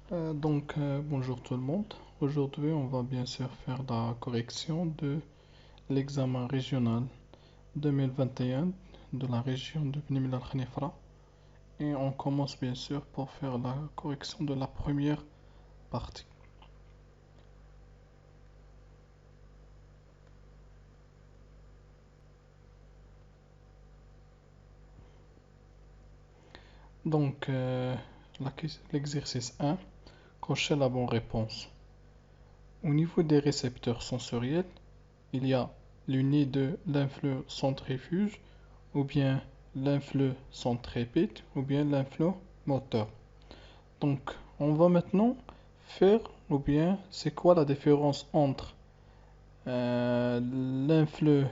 Bonjour tout le monde. Aujourd'hui, on va bien sûr faire la correction de l'examen régional 2021 de la région de Bni Mellal Khnifra. Et on commence bien sûr pour faire la correction de la première partie. Donc, l'exercice 1, cochez la bonne réponse. Au niveau des récepteurs sensoriels, il y a le nid de l'influx centrifuge, ou bien l'influx centripète, ou bien l'influx moteur. Donc, on va maintenant faire, ou bien, c'est quoi la différence entre l'influx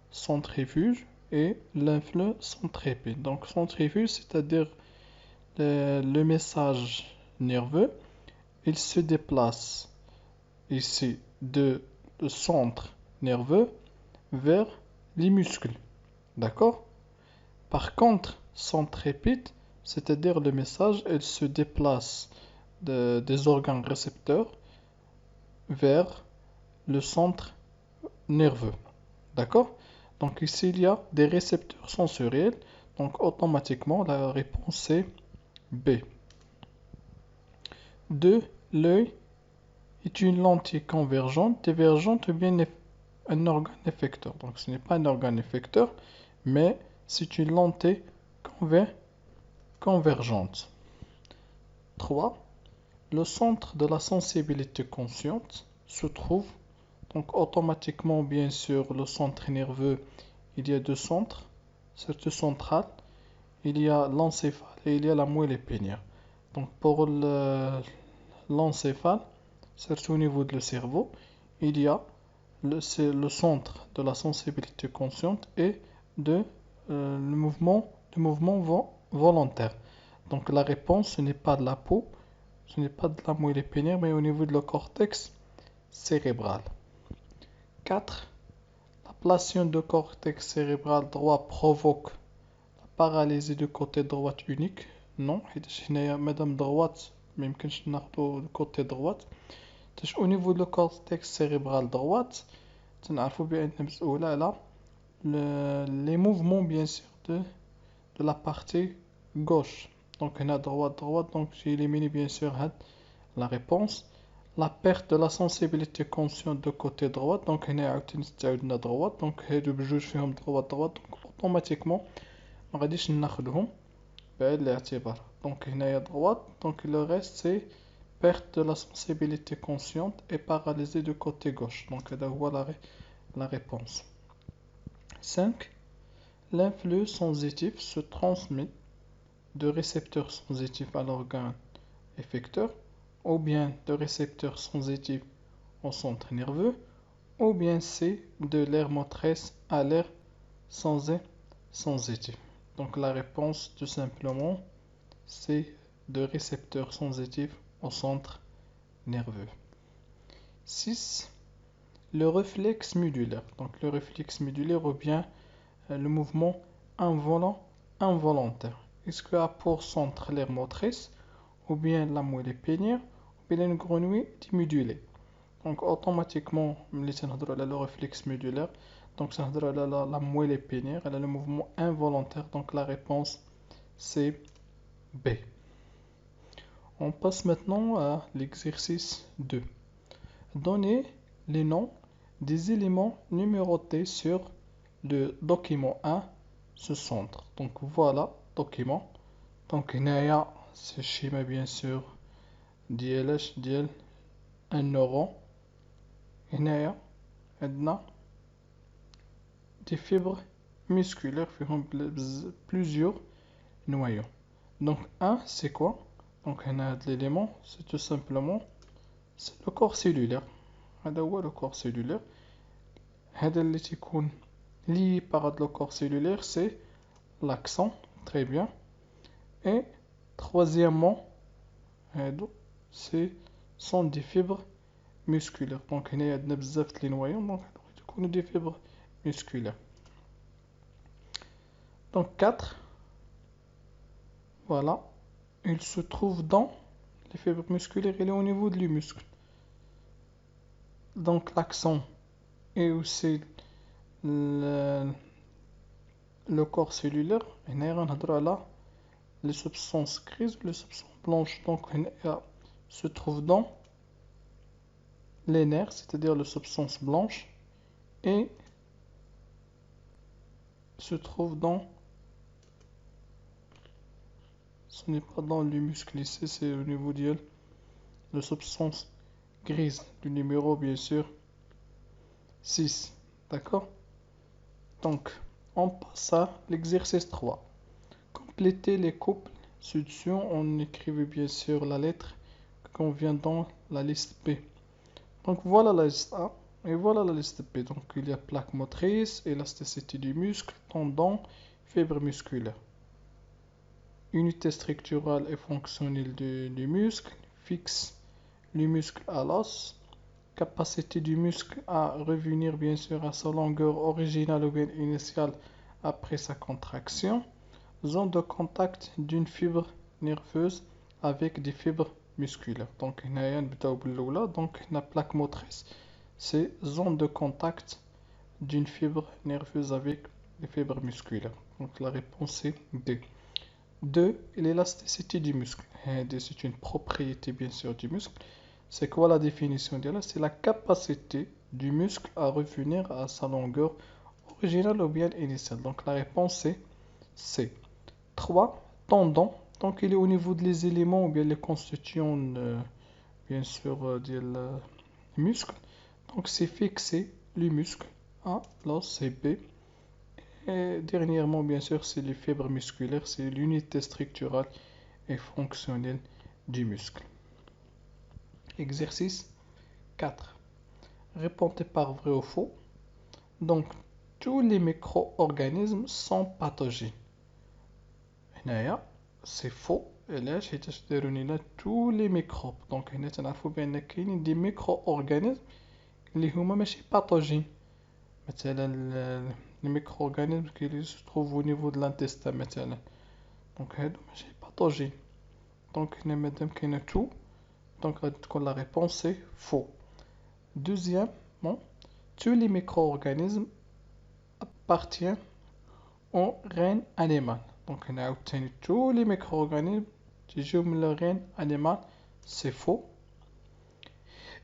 centrifuge et l'influx centripète. Donc, centrifuge, c'est-à-dire le message nerveux, il se déplace ici de le centre nerveux vers les muscles. D'accord? Par contre, centripète, c'est-à-dire le message, il se déplace des organes récepteurs vers le centre nerveux. D'accord? Donc ici, il y a des récepteurs sensoriels. Donc automatiquement, la réponse est B. 2. L'œil est une lentille convergente, divergente ou bien un organe effecteur. Donc ce n'est pas un organe effecteur, mais c'est une lentille convergente. 3. Le centre de la sensibilité consciente se trouve, donc automatiquement, bien sûr, le centre nerveux, il y a deux centres, surtout central, il y a l'encéphale et il y a la moelle épinière. Donc pour l'encéphale, surtout au niveau du cerveau, il y a c'est le centre de la sensibilité consciente et du mouvement volontaire. Donc la réponse, ce n'est pas de la peau, ce n'est pas de la moelle épinière, mais au niveau de le cortex cérébral. 4. L'ablation du cortex cérébral droit provoque la paralysie du côté droit unique. Non, madame droite, même que je n'ai pas le côté droit. Au niveau du cortex cérébral droite, les mouvements bien sûr de la partie gauche. Donc on a droite, donc j'ai éliminé bien sûr la réponse. La perte de la sensibilité consciente de côté droit, donc on a à droite, donc هادو بجوج فيهم droite, donc automatiquement ما غاديش ناخدهم بعين الاعتبار. Donc هنايا droite, donc le reste c'est perte de la sensibilité consciente et paralysée du côté gauche. Donc هذا هو la réponse. 5. L'influx sensitif se transmet de récepteurs sensitifs à l'organe effecteur, ou bien de récepteurs sensitifs au centre nerveux, ou bien c'est de l'aire motrice à l'aire sensitive. Donc la réponse tout simplement c'est de récepteurs sensitifs au centre nerveux. 6. Le réflexe médulaire. Donc le réflexe médulaire ou bien le mouvement involontaire. Est-ce qu'il a pour centre l'aire motrice ou bien la moelle épinière ou bien une grenouille médulaire. Donc automatiquement, le réflexe médulaire, donc ça la moelle épinière, elle a le mouvement involontaire, donc la réponse c'est B. On passe maintenant à l'exercice 2. Donnez les noms des éléments numérotés sur le document 1 ce centre. Donc voilà, document. Donc هنايا c'est schéma bien sûr ديال un neuron. هنايا عندنا des fibres musculaires فيهم plusieurs noyaux. Donc 1 c'est quoi? Donc هنا l'élément c'est tout simplement c'est le corps cellulaire. هذا هو le corps cellulaire. هذا اللي تيكون lié par le corps cellulaire c'est l'accent. Très bien. Et troisièmement c'est sont des fibres musculaires. Donc هنا عندنا بزاف لي نوايو دونك تكونوا des fibres musculaires. Donc 4, voilà, il se trouve dans les fibres musculaires, il est au niveau du muscle. Donc l'accent et aussi le, le corps cellulaire, les substances grises, les substances blanches. Donc se trouve dans les nerfs, c'est-à-dire les substances blanches, et se trouve dans, ce n'est pas dans le muscle ici, c'est au niveau de la substance grise, du numéro bien sûr 6. D'accord? Donc, on passe à l'exercice 3. Complétez les couples ci-dessus. On écrivait bien sûr la lettre qu'on vient dans la liste B. Donc, voilà la liste A et voilà la liste B. Donc, il y a plaque motrice, élasticité du muscle, tendon, fibre musculaire. Unité structurale et fonctionnelle du muscle, fixe le muscle à l'os, capacité du muscle à revenir bien sûr à sa longueur originale ou bien initiale après sa contraction, zone de contact d'une fibre nerveuse avec des fibres musculaires. Donc, la plaque motrice, c'est zone de contact d'une fibre nerveuse avec des fibres musculaires. Donc, la réponse est D. 2. L'élasticité du muscle. C'est une propriété bien sûr du muscle. C'est quoi la définition de là? C'est la capacité du muscle à revenir à sa longueur originale ou bien initiale. Donc la réponse est C. 3. Tendon. Donc il est au niveau des éléments ou bien les constituants bien sûr des muscles. Donc c'est fixer le muscle A, l'os c'est B. Et dernièrement bien sûr c'est les fibres musculaires, c'est l'unité structurale et fonctionnelle du muscle. Exercice 4. Répondez par vrai ou faux. Donc, tous les micro-organismes sont pathogènes. C'est faux. علاش حيت داروا لنا tous les microbes. Donc هنا تنعرفوا بان كاينين دي micro-organismes اللي هما ماشي pathogènes. مثلا الميكرو-organismes qui se trouvent au niveau de l'intestin مثلا. Donc هادو ماشي pathogènes. Donc هنا مادام كاينه tout, donc la réponse est faux. Deuxièmement, tous les micro-organismes appartiennent au règne animal. Donc, on a obtenu tous les micro-organismes qui jouent le règne animal. C'est faux.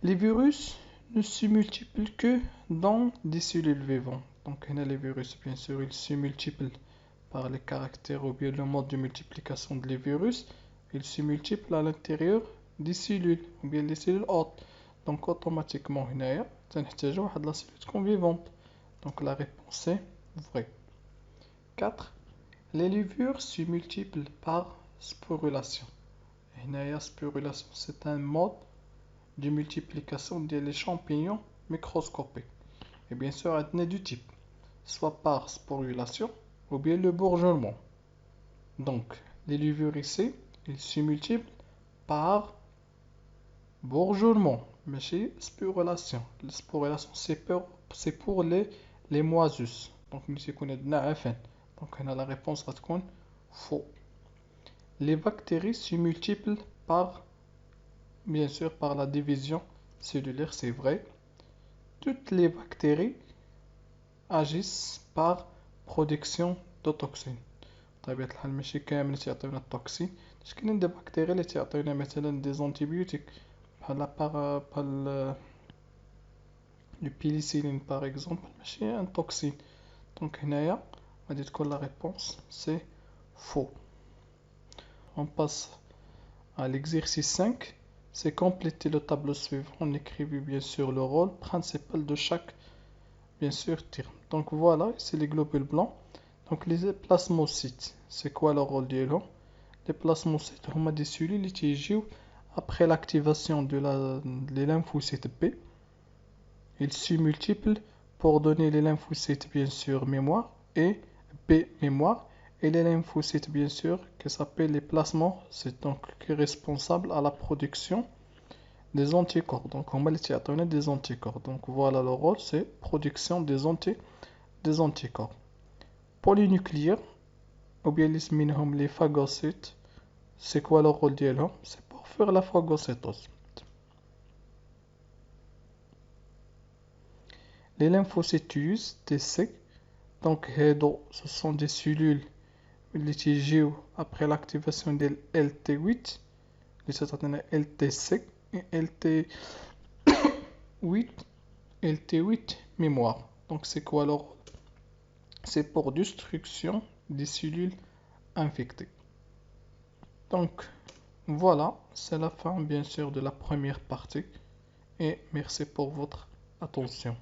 Les virus ne se multiplient que dans des cellules vivantes. Donc, on a les virus, bien sûr, ils se multiplient par les caractères ou bien le mode de multiplication des virus. Ils se multiplient à l'intérieur des cellules ou bien les cellules hôtes. Donc, automatiquement, on a la cellule vivante. Donc, la réponse est vraie. 4. Les levures se multiplient par sporulation. La sporulation, c'est un mode de multiplication des champignons microscopiques. Et bien sûr, il y a deux types, soit par sporulation ou bien le bourgeonnement. Donc, les levures ici, ils se multiplient par bourgeonnement, mais chez sporulation. La sporulation, c'est pour les moissus. Donc, nous connaissons. Donc, on a la réponse va être faux. Les bactéries se multiplient par, bien sûr, par la division cellulaire, c'est vrai. Toutes les bactéries agissent par production de toxines. بطبيعة الحال ماشي كامل اللي تيعطيونا التوكسين، باش كاينين دي بكتيريا اللي تيعطيونا مثلا دي زونتيبيوتيك بحال le pénicilline par exemple, ماشي un toxine. Donc هنايا غادي تكون la réponse c'est faux. On passe à l'exercice 5. C'est compléter le tableau suivant. On écrit bien sûr le rôle principal de chaque, bien sûr, terme. Donc voilà, c'est les globules blancs. Donc les plasmocytes, c'est quoi le rôle d'eux? Les plasmocytes sont des cellules qui jouent après l'activation des lymphocytes B. Ils se multiplient pour donner les lymphocytes, bien sûr, mémoire et B mémoire. Et les lymphocytes, bien sûr, qui s'appellent les plasmocytes, donc qui est responsable à la production des anticorps. Donc on va les des anticorps. Donc voilà le rôle, c'est production des anticorps. Polynucléaires, ou bien les phagocytes, c'est quoi le rôle d'eux? C'est pour faire la phagocytose. Les lymphocytes TC, donc ce sont des cellules qui jouent après l'activation de LT8, LTC et LT8 mémoire. Donc c'est quoi alors? C'est pour destruction des cellules infectées. Donc voilà, c'est la fin bien sûr de la première partie et merci pour votre attention.